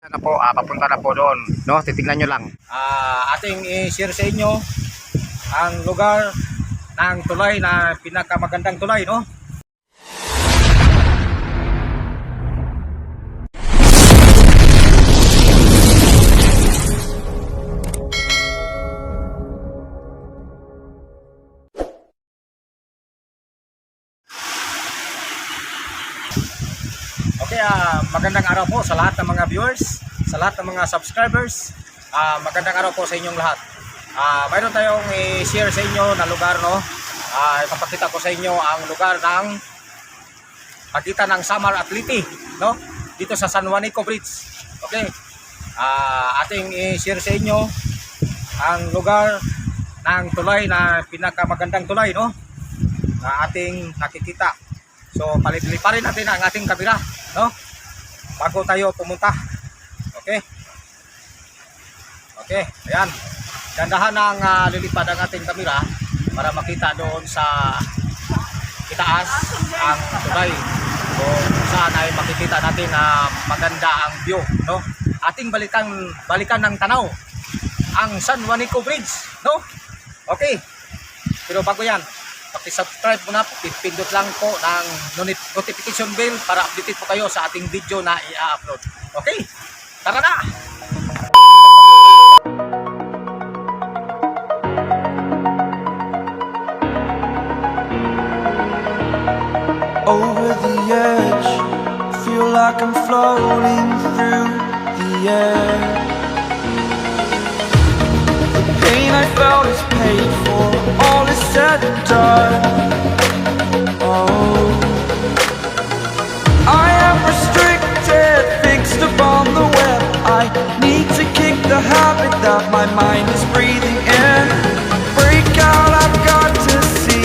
Na po, papunta na po doon, no? Titingnan nyo lang. Ating i-share sa inyo ang lugar ng tulay na pinakamagandang tulay, no? Okay, magandang araw po sa lahat ng mga viewers, sa lahat ng mga subscribers. Magandang araw po sa inyong lahat. Mayroon tayong i-share sa inyo na lugar, no? Ipapakita ko sa inyo ang lugar ng pagitan ng Samar at Liti, no? Dito sa San Juanico Bridge. Okay. Ating i-share sa inyo ang lugar ng tulay na pinakamagandang tulay, no? Na ating nakikita. So paliliparin natin ang ating kamera, no? Bago tayo pumunta. Okay. Okay, ayan. Gandahan ang lilipad ang ating kamera para makita doon sa itaas ang tulay. So saan ay makikita natin na maganda ang view, no? Ating balikan ng tanaw ang San Juanico Bridge, no? Okay. Pero bago yan, paki-subscribe muna, pindot lang po ng notification bell para updated po kayo sa ating video na i-upload. Okay? Tara na! Over the edge, feel like I'm floating through the air. The pain I felt is paid for, all is said and done. Oh, I am restricted, fixed upon the web. I need to kick the habit that my mind is breathing in. Break out, I've got to see.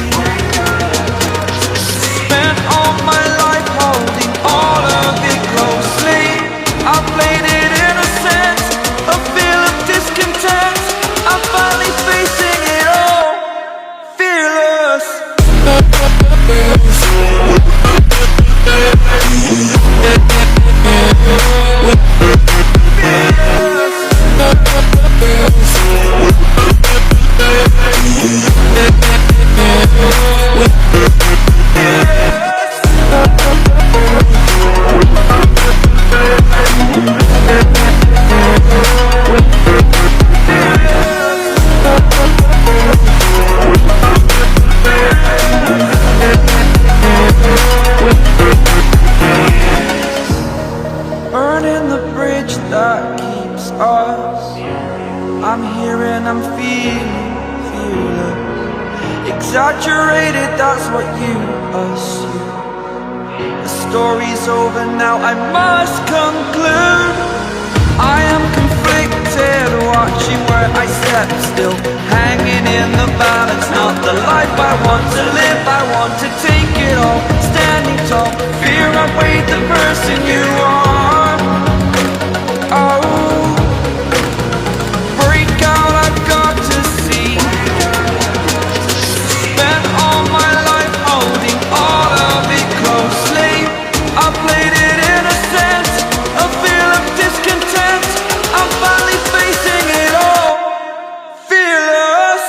Spent all my life holding all of it closely. I played it innocent, a feel of discontent. I'm finally facing it all, fearless. Burning the bridge that keeps us. I'm here and I'm feeling fearless. Exaggerated, that's what you assume. The story's over now, I must conclude. I am conflicted, watching where I step still, hanging in the balance. Not the life I want to live, I want to take it all. Standing tall, fear outweighed the person you are. Oh, break out, I've got to see. Spent all my life holding all of it closely. I played it innocent, a feel of discontent. I'm finally facing it all, fearless.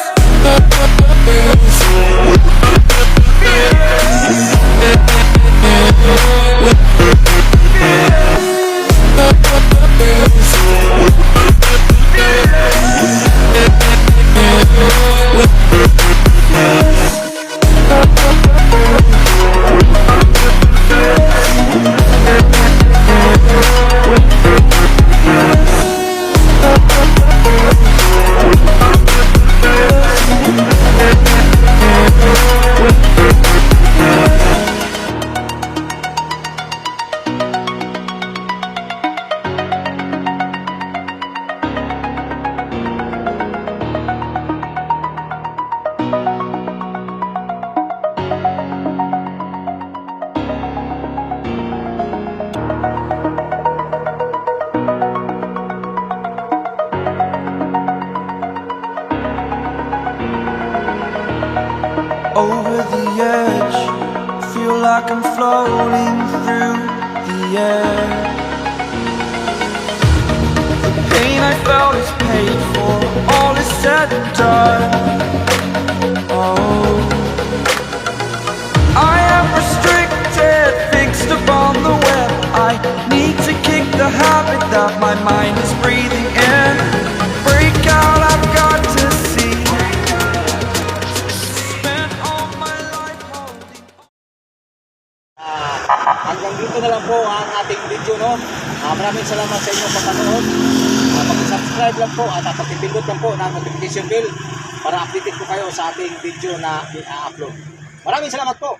Over the edge, feel like I'm floating through the air. paid for all is said and done. Oh, I am restricted, fixed upon the web. I need to kick the habit that my mind is breathing in. Break out, I've got to see. Spent all my life holding. Hanggang dito na lang po ang ating video, no? Maraming salamat sa inyong panonood. Pag-subscribe lang po at pag-pindot lang po ng notification bell para updated po kayo sa ating video na i-upload. Maraming salamat po.